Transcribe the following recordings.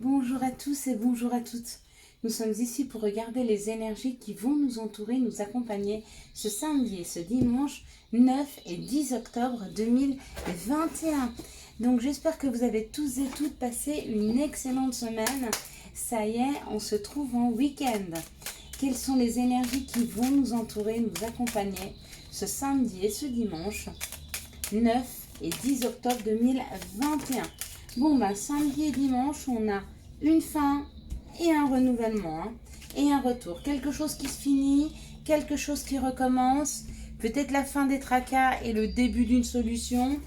Bonjour à tous et bonjour à toutes. Nous sommes ici pour regarder les énergies qui vont nous entourer, nous accompagner ce samedi et ce dimanche 9 et 10 octobre 2021. Donc j'espère que vous avez tous et toutes passé une excellente semaine. Ça y est, on se trouve en week-end. Quelles sont les énergies qui vont nous entourer, nous accompagner ce samedi et ce dimanche 9 et 10 octobre 2021. Bon, samedi et dimanche, on a une fin et un renouvellement, et un retour. Quelque chose qui se finit, quelque chose qui recommence, peut-être la fin des tracas et le début d'une solution,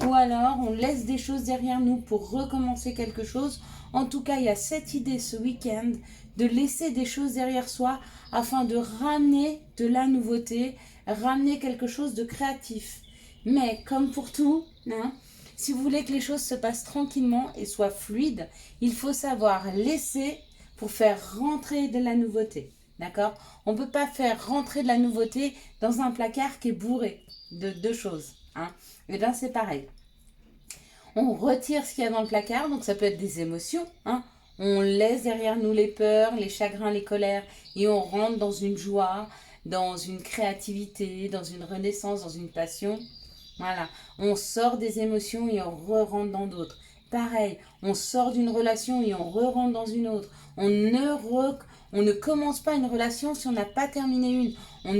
ou alors on laisse des choses derrière nous pour recommencer quelque chose. En tout cas, il y a cette idée ce week-end de laisser des choses derrière soi afin de ramener de la nouveauté, ramener quelque chose de créatif. Mais comme pour tout, si vous voulez que les choses se passent tranquillement et soient fluides, il faut savoir laisser pour faire rentrer de la nouveauté. D'accord? On ne peut pas faire rentrer de la nouveauté dans un placard qui est bourré de deux choses. Et bien c'est pareil. On retire ce qu'il y a dans le placard, donc ça peut être des émotions. On laisse derrière nous les peurs, les chagrins, les colères, et on rentre dans une joie, dans une créativité, dans une renaissance, dans une passion. Voilà, on sort des émotions et on re-rentre dans d'autres. Pareil, on sort d'une relation et on re-rentre dans une autre. On ne commence pas une relation si on n'a pas terminé une. On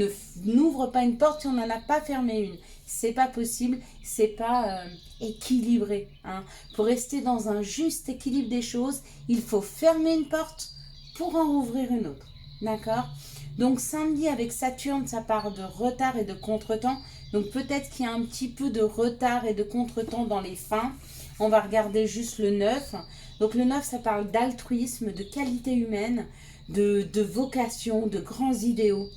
n'ouvre pas une porte si on n'en a pas fermé une. C'est pas possible, c'est pas équilibré. Pour rester dans un juste équilibre des choses, il faut fermer une porte pour en rouvrir une autre. D'accord ? Donc samedi avec Saturne, ça part de retard et de contretemps. Donc peut-être qu'il y a un petit peu de retard et de contretemps dans les fins. On va regarder juste le 9. Donc le 9, ça parle d'altruisme, de qualité humaine, de vocation, de grands idéaux,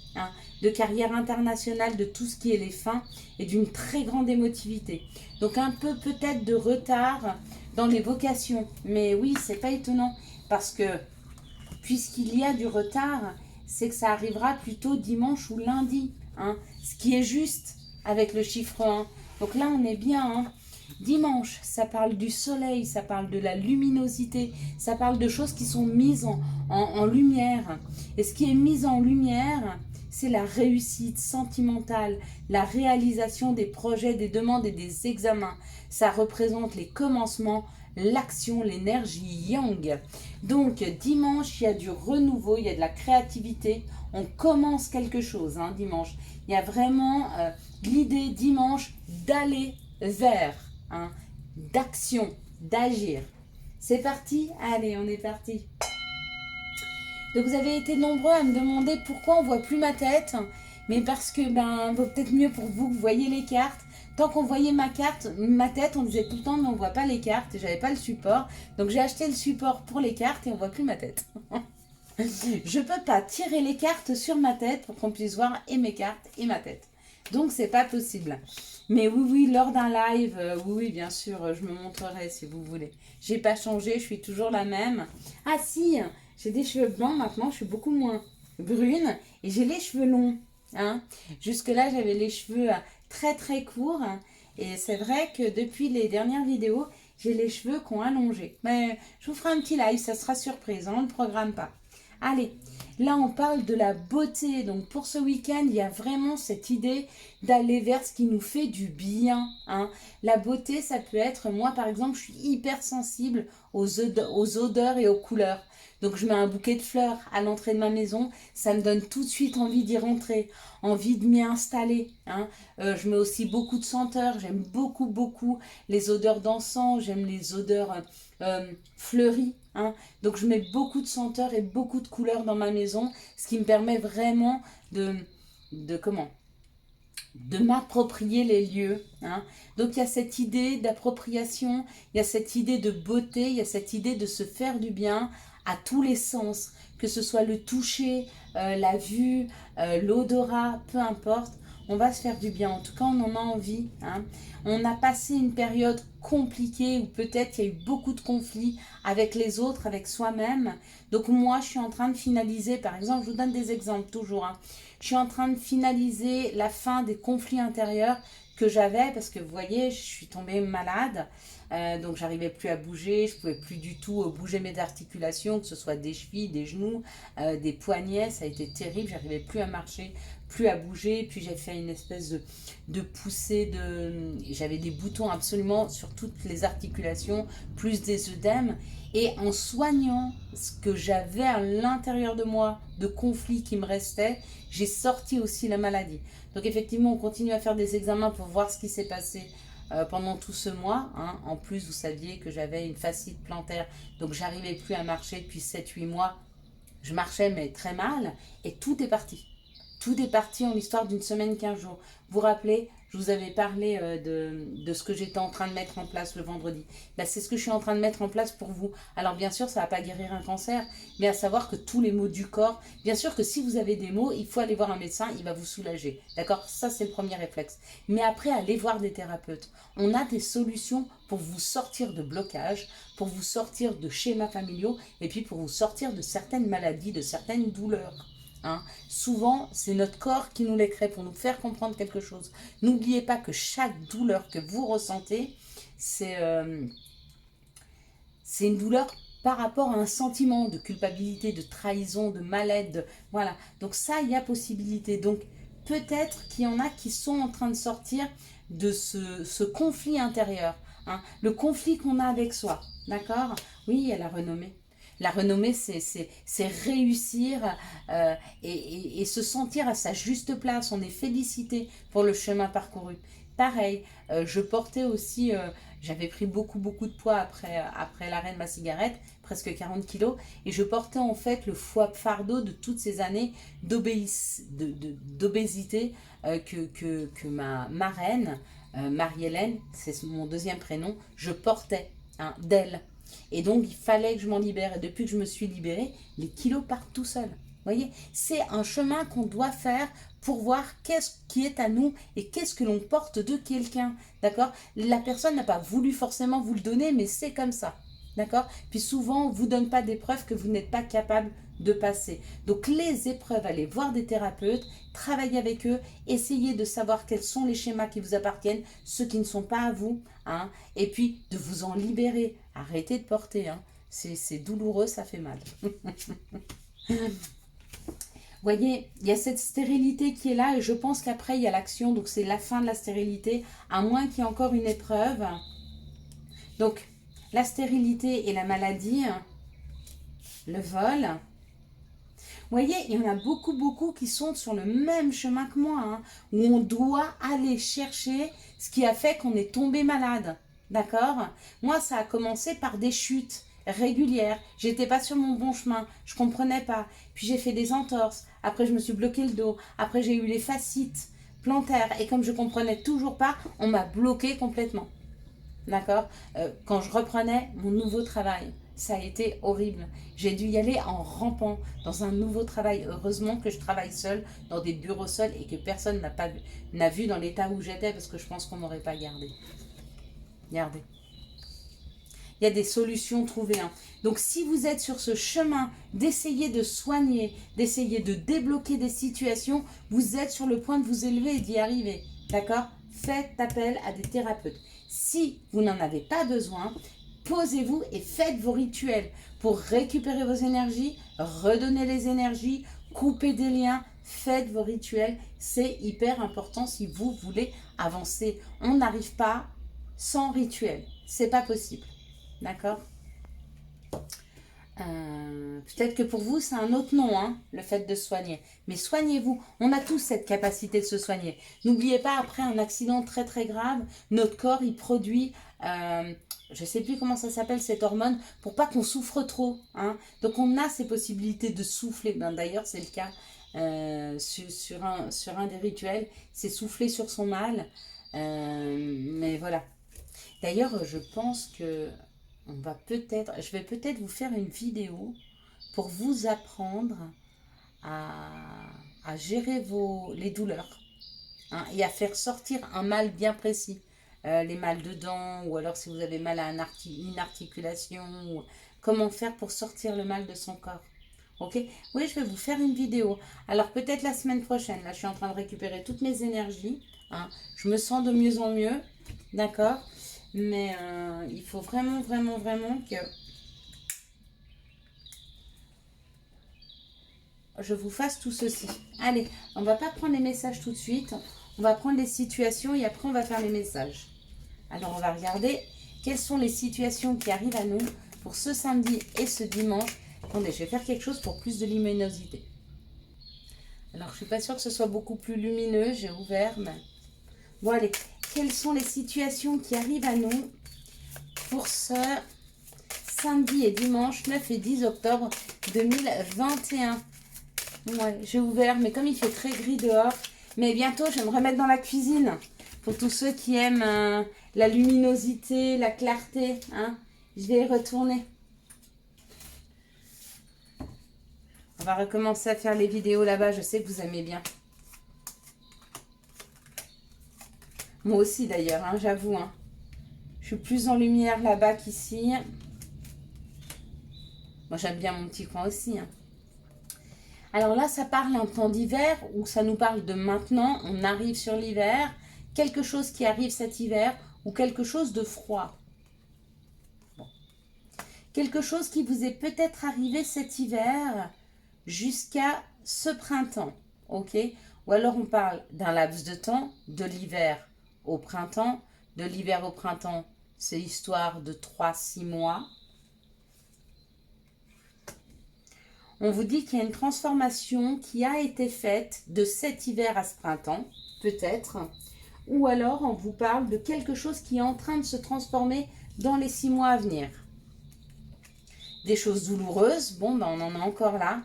de carrière internationale, de tout ce qui est les fins et d'une très grande émotivité. Donc un peu peut-être de retard dans les vocations. Mais oui, c'est pas étonnant parce que puisqu'il y a du retard, c'est que ça arrivera plutôt dimanche ou lundi. Ce qui est juste avec le chiffre 1. Donc là, on est bien. Dimanche, ça parle du soleil, ça parle de la luminosité, ça parle de choses qui sont mises en lumière. Et ce qui est mis en lumière, c'est la réussite sentimentale, la réalisation des projets, des demandes et des examens. Ça représente les commencements, l'action, l'énergie yang. Donc dimanche, il y a du renouveau, il y a de la créativité. On commence quelque chose dimanche. Il y a vraiment l'idée dimanche d'aller vers, d'action, d'agir. C'est parti? Allez, on est parti. Donc vous avez été nombreux à me demander pourquoi on ne voit plus ma tête. Mais parce que vaut peut-être mieux pour vous que vous voyez les cartes. Tant qu'on voyait ma tête, on disait tout le temps mais on ne voit pas les cartes et j'avais pas le support. Donc j'ai acheté le support pour les cartes et on ne voit plus ma tête. Je peux pas tirer les cartes sur ma tête pour qu'on puisse voir et mes cartes et ma tête. Donc c'est pas possible. Mais oui, lors d'un live, oui, bien sûr, je me montrerai si vous voulez. J'ai pas changé, je suis toujours la même. Ah si, j'ai des cheveux blancs maintenant, je suis beaucoup moins brune et j'ai les cheveux longs. Jusque-là, j'avais les cheveux très très courts et c'est vrai que depuis les dernières vidéos, j'ai les cheveux qui ont allongé. Mais je vous ferai un petit live, ça sera surprise, on ne le programme pas. Allez, là on parle de la beauté, donc pour ce week-end, il y a vraiment cette idée d'aller vers ce qui nous fait du bien. La beauté, ça peut être, moi par exemple, je suis hyper sensible aux odeurs et aux couleurs. Donc je mets un bouquet de fleurs à l'entrée de ma maison, ça me donne tout de suite envie d'y rentrer, envie de m'y installer. Je mets aussi beaucoup de senteurs, j'aime beaucoup les odeurs d'encens, j'aime les odeurs fleuries. Donc je mets beaucoup de senteurs et beaucoup de couleurs dans ma maison, ce qui me permet vraiment de m'approprier les lieux. Donc il y a cette idée d'appropriation, il y a cette idée de beauté, il y a cette idée de se faire du bien à tous les sens, que ce soit le toucher, la vue, l'odorat, peu importe. On va se faire du bien, en tout cas on en a envie. On a passé une période compliquée où peut-être il y a eu beaucoup de conflits avec les autres, avec soi-même. Donc moi je suis en train de finaliser, par exemple, je vous donne des exemples toujours. Je suis en train de finaliser la fin des conflits intérieurs que j'avais parce que vous voyez, je suis tombée malade. Donc j'arrivais plus à bouger, je pouvais plus du tout bouger mes articulations, que ce soit des chevilles, des genoux, des poignets. Ça a été terrible, j'arrivais plus à marcher, plus à bouger. Puis j'ai fait une espèce de poussée, j'avais des boutons absolument sur toutes les articulations, plus des œdèmes. Et en soignant ce que j'avais à l'intérieur de moi, de conflits qui me restaient, j'ai sorti aussi la maladie. Donc effectivement, on continue à faire des examens pour voir ce qui s'est passé pendant tout ce mois. Hein. En plus, vous saviez que j'avais une fascite plantaire, donc j'arrivais plus à marcher depuis 7-8 mois. Je marchais mais très mal et tout est parti. Tout est parti en l'histoire d'une semaine, 15 jours. Vous vous rappelez, je vous avais parlé de ce que j'étais en train de mettre en place le vendredi. Ben, c'est ce que je suis en train de mettre en place pour vous. Alors bien sûr, ça ne va pas guérir un cancer, mais à savoir que tous les maux du corps, bien sûr que si vous avez des maux, il faut aller voir un médecin, il va vous soulager. D'accord? Ça, c'est le premier réflexe. Mais après, allez voir des thérapeutes. On a des solutions pour vous sortir de blocages, pour vous sortir de schémas familiaux, et puis pour vous sortir de certaines maladies, de certaines douleurs. Hein. Souvent, c'est notre corps qui nous les crée pour nous faire comprendre quelque chose. N'oubliez pas que chaque douleur que vous ressentez, c'est une douleur par rapport à un sentiment de culpabilité, de trahison, de mal-être. Voilà. Donc ça, il y a possibilité. Donc peut-être qu'il y en a qui sont en train de sortir de ce conflit intérieur. Hein. Le conflit qu'on a avec soi. D'accord? Oui, il y a la renommée. La renommée, c'est réussir et se sentir à sa juste place. On est félicité pour le chemin parcouru. Pareil, je portais aussi, j'avais pris beaucoup de poids après l'arrêt de ma cigarette, presque 40 kilos, et je portais en fait le fardeau de toutes ces années d'obésité que ma marraine, Marie-Hélène, c'est mon deuxième prénom, je portais d'elle. Et donc, il fallait que je m'en libère. Et depuis que je me suis libérée, les kilos partent tout seuls. Vous voyez, c'est un chemin qu'on doit faire pour voir qu'est-ce qui est à nous et qu'est-ce que l'on porte de quelqu'un. D'accord? La personne n'a pas voulu forcément vous le donner, mais c'est comme ça. D'accord? Puis souvent, on ne vous donne pas des preuves que vous n'êtes pas capable de passer. Donc les épreuves, allez voir des thérapeutes, travaillez avec eux, essayez de savoir quels sont les schémas qui vous appartiennent, ceux qui ne sont pas à vous, hein, et puis de vous en libérer. Arrêtez de porter, hein. C'est douloureux, ça fait mal. Voyez, il y a cette stérilité qui est là et je pense qu'après il y a l'action, donc c'est la fin de la stérilité, à moins qu'il y ait encore une épreuve. Donc la stérilité et la maladie, le vol. Vous voyez, il y en a beaucoup qui sont sur le même chemin que moi, hein, où on doit aller chercher ce qui a fait qu'on est tombé malade. D'accord? Moi, ça a commencé par des chutes régulières. J'étais pas sur mon bon chemin, je comprenais pas. Puis j'ai fait des entorses. Après, je me suis bloqué le dos. Après, j'ai eu les fascites plantaires. Et comme je comprenais toujours pas, on m'a bloqué complètement. D'accord? Quand je reprenais mon nouveau travail, ça a été horrible. J'ai dû y aller en rampant dans un nouveau travail. Heureusement que je travaille seule, dans des bureaux seuls et que personne n'a vu dans l'état où j'étais parce que je pense qu'on m'aurait pas gardé. Regardez. Il y a des solutions trouvées. Hein. Donc si vous êtes sur ce chemin d'essayer de soigner, d'essayer de débloquer des situations, vous êtes sur le point de vous élever et d'y arriver. D'accord? Faites appel à des thérapeutes. Si vous n'en avez pas besoin, posez-vous et faites vos rituels pour récupérer vos énergies, redonner les énergies, couper des liens. Faites vos rituels, c'est hyper important si vous voulez avancer. On n'arrive pas sans rituel, c'est pas possible. D'accord? Peut-être que pour vous, c'est un autre nom, hein, le fait de soigner. Mais soignez-vous. On a tous cette capacité de se soigner. N'oubliez pas, après un accident très grave, notre corps, il produit, je ne sais plus comment ça s'appelle, cette hormone, pour pas qu'on souffre trop. Hein. Donc, on a ces possibilités de souffler. Ben, d'ailleurs, c'est le cas sur un des rituels. C'est souffler sur son mal. Mais voilà. D'ailleurs, je pense que je vais peut-être vous faire une vidéo pour vous apprendre à gérer les douleurs, hein, et à faire sortir un mal bien précis. Les mal de dents, ou alors si vous avez mal à une articulation, ou comment faire pour sortir le mal de son corps. Ok? Oui, je vais vous faire une vidéo. Alors peut-être la semaine prochaine. Là, je suis en train de récupérer toutes mes énergies. Hein. Je me sens de mieux en mieux. D'accord? Mais il faut vraiment, vraiment, vraiment que je vous fasse tout ceci. Allez, on va pas prendre les messages tout de suite. On va prendre les situations et après on va faire les messages. Alors on va regarder quelles sont les situations qui arrivent à nous pour ce samedi et ce dimanche. Attendez, je vais faire quelque chose pour plus de luminosité. Alors je suis pas sûre que ce soit beaucoup plus lumineux. J'ai ouvert, mais... Bon allez, quelles sont les situations qui arrivent à nous pour ce samedi et dimanche 9 et 10 octobre 2021. Ouais, j'ai ouvert, mais comme il fait très gris dehors, mais bientôt je vais me remettre dans la cuisine. Pour tous ceux qui aiment la luminosité, la clarté, hein, je vais y retourner. On va recommencer à faire les vidéos là-bas, je sais que vous aimez bien. Moi aussi d'ailleurs, hein, j'avoue. Hein. Je suis plus en lumière là-bas qu'ici. Moi j'aime bien mon petit coin aussi. Hein. Alors là, ça parle un temps d'hiver ou ça nous parle de maintenant, on arrive sur l'hiver, quelque chose qui arrive cet hiver ou quelque chose de froid. Bon. Quelque chose qui vous est peut-être arrivé cet hiver jusqu'à ce printemps, ok? Ou alors on parle d'un laps de temps, de l'hiver au printemps. De l'hiver au printemps, c'est l'histoire de 3-6 mois. On vous dit qu'il y a une transformation qui a été faite de cet hiver à ce printemps, peut-être. Ou alors, on vous parle de quelque chose qui est en train de se transformer dans les 6 mois à venir. Des choses douloureuses, bon, ben on en a encore là.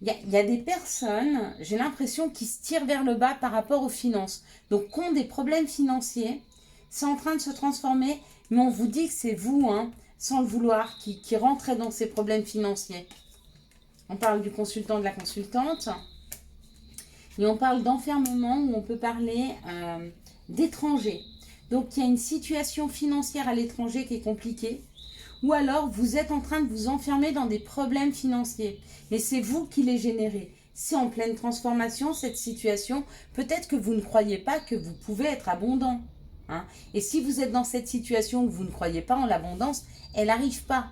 Il y a des personnes, j'ai l'impression, qui se tirent vers le bas par rapport aux finances. Donc, qui ont des problèmes financiers, c'est en train de se transformer, mais on vous dit que c'est vous, hein, sans le vouloir, qui rentrez dans ces problèmes financiers. On parle du consultant, de la consultante. Et on parle d'enfermement où on peut parler d'étranger. Donc, il y a une situation financière à l'étranger qui est compliquée. Ou alors, vous êtes en train de vous enfermer dans des problèmes financiers. Mais c'est vous qui les générez. C'est en pleine transformation, cette situation. Peut-être que vous ne croyez pas que vous pouvez être abondant. Hein. Et si vous êtes dans cette situation où vous ne croyez pas en l'abondance, elle n'arrive pas.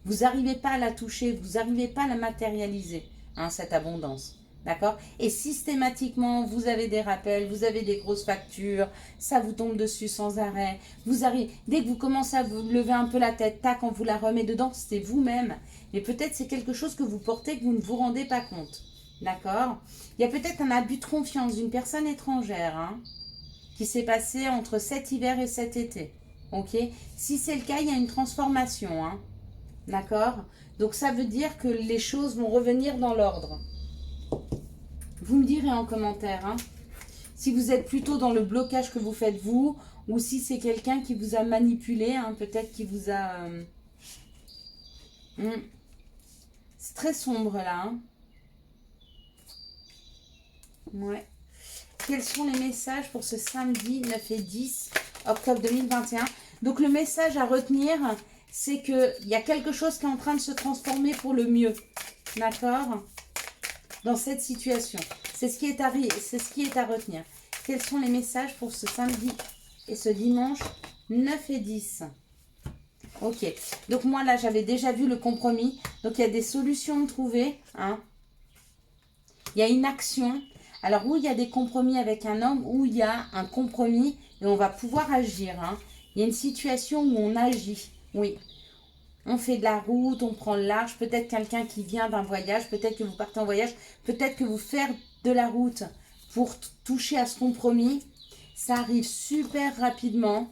Vous n'arrivez pas à la toucher, vous n'arrivez pas à la matérialiser, hein, cette abondance. D'accord? Et systématiquement, vous avez des rappels, vous avez des grosses factures, ça vous tombe dessus sans arrêt. Vous arrivez, dès que vous commencez à vous lever un peu la tête, tac, on vous la remet dedans, c'est vous-même. Mais peut-être c'est quelque chose que vous portez que vous ne vous rendez pas compte. D'accord? Il y a peut-être un abus de confiance d'une personne étrangère, hein, qui s'est passé entre cet hiver et cet été. Ok? Si c'est le cas, il y a une transformation, hein. D'accord? Donc ça veut dire que les choses vont revenir dans l'ordre. Vous me direz en commentaire, hein, si vous êtes plutôt dans le blocage que vous faites vous, ou si c'est quelqu'un qui vous a manipulé, hein, peut-être qui vous a... C'est très sombre là. Hein. Ouais. Quels sont les messages pour ce samedi 9 et 10 octobre 2021? Donc le message à retenir, c'est qu'il y a quelque chose qui est en train de se transformer pour le mieux. D'accord? Dans cette situation. C'est ce qui est à retenir. Quels sont les messages pour ce samedi et ce dimanche 9 et 10? Ok. Donc moi là, j'avais déjà vu le compromis. Donc il y a des solutions à trouver. Hein. Il y a une action. Alors où il y a des compromis avec un homme, où il y a un compromis et on va pouvoir agir. Hein. Il y a une situation où on agit. Oui. On fait de la route, on prend le large. Peut-être quelqu'un qui vient d'un voyage. Peut-être que vous partez en voyage. Peut-être que vous faites de la route pour toucher à ce compromis. Ça arrive super rapidement.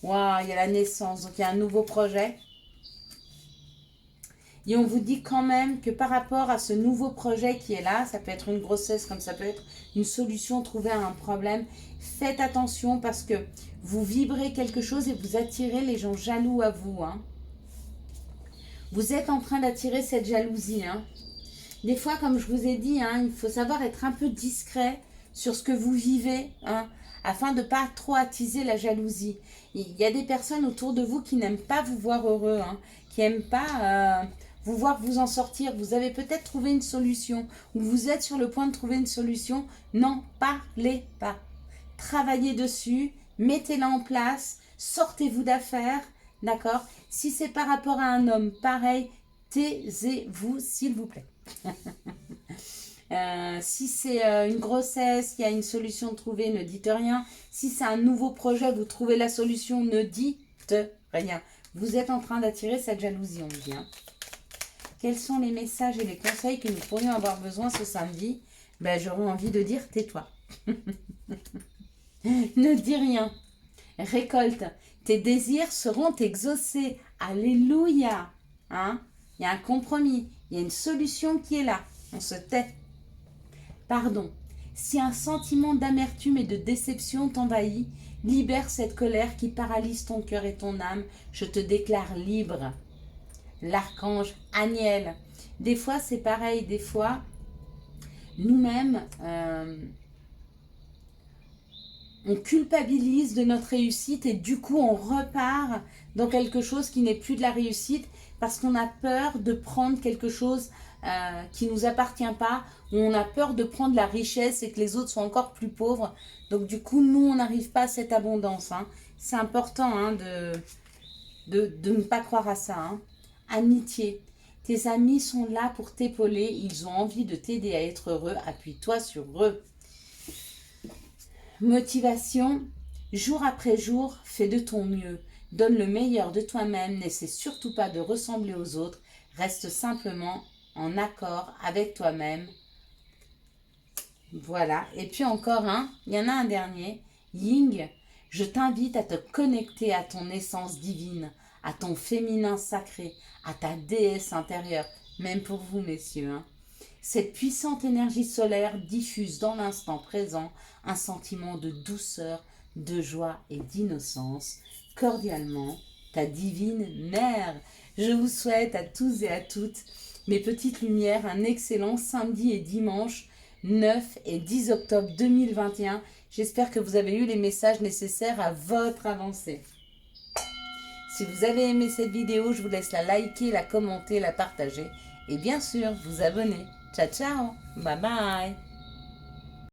Waouh, il y a la naissance. Donc, il y a un nouveau projet. Et on vous dit quand même que par rapport à ce nouveau projet qui est là, ça peut être une grossesse comme ça peut être une solution trouvée à un problème. Faites attention parce que vous vibrez quelque chose et vous attirez les gens jaloux à vous. Hein. Vous êtes en train d'attirer cette jalousie. Hein. Des fois, comme je vous ai dit, hein, il faut savoir être un peu discret sur ce que vous vivez, hein, afin de ne pas trop attiser la jalousie. Il y a des personnes autour de vous qui n'aiment pas vous voir heureux, hein, qui n'aiment pas vous voir vous en sortir. Vous avez peut-être trouvé une solution, ou vous êtes sur le point de trouver une solution. N'en parlez pas. Travaillez dessus, mettez-la en place. sortez-vous d'affaires, d'accord? Si c'est par rapport à un homme, pareil, taisez-vous, s'il vous plaît. Si c'est une grossesse, il y a une solution trouvée, ne dites rien. Si c'est un nouveau projet, vous trouvez la solution, ne dites rien. Vous êtes en train d'attirer cette jalousie, on dit. Hein. Quels sont les messages et les conseils que nous pourrions avoir besoin ce samedi? Ben, j'aurais envie de dire tais-toi. Ne dis rien. Récolte. Tes désirs seront exaucés. Alléluia. Hein? Il y a un compromis. Il y a une solution qui est là. On se tait. Pardon. Si un sentiment d'amertume et de déception t'envahit, libère cette colère qui paralyse ton cœur et ton âme. Je te déclare libre. L'archange Aniel. Des fois, c'est pareil. Des fois, nous-mêmes, on culpabilise de notre réussite et du coup, on repart dans quelque chose qui n'est plus de la réussite parce qu'on a peur de prendre quelque chose qui ne nous appartient pas, ou on a peur de prendre la richesse et que les autres soient encore plus pauvres. Donc du coup, nous, on n'arrive pas à cette abondance. Hein. C'est important hein, de ne pas croire à ça. Hein. Amitié. Tes amis sont là pour t'épauler. Ils ont envie de t'aider à être heureux. Appuie-toi sur eux. Motivation. Jour après jour, fais de ton mieux. Donne le meilleur de toi-même. N'essaie surtout pas de ressembler aux autres. Reste simplement en accord avec toi-même. Voilà. Et puis encore un. Il y en a un dernier. Ying. Je t'invite à te connecter à ton essence divine, à ton féminin sacré, à ta déesse intérieure, même pour vous, messieurs. Hein. Cette puissante énergie solaire diffuse dans l'instant présent un sentiment de douceur, de joie et d'innocence. Cordialement, ta divine mère. Je vous souhaite à tous et à toutes, mes petites lumières, un excellent samedi et dimanche 9 et 10 octobre 2021. J'espère que vous avez eu les messages nécessaires à votre avancée. Si vous avez aimé cette vidéo, je vous laisse la liker, la commenter, la partager et bien sûr vous abonner. Ciao, ciao. Bye bye.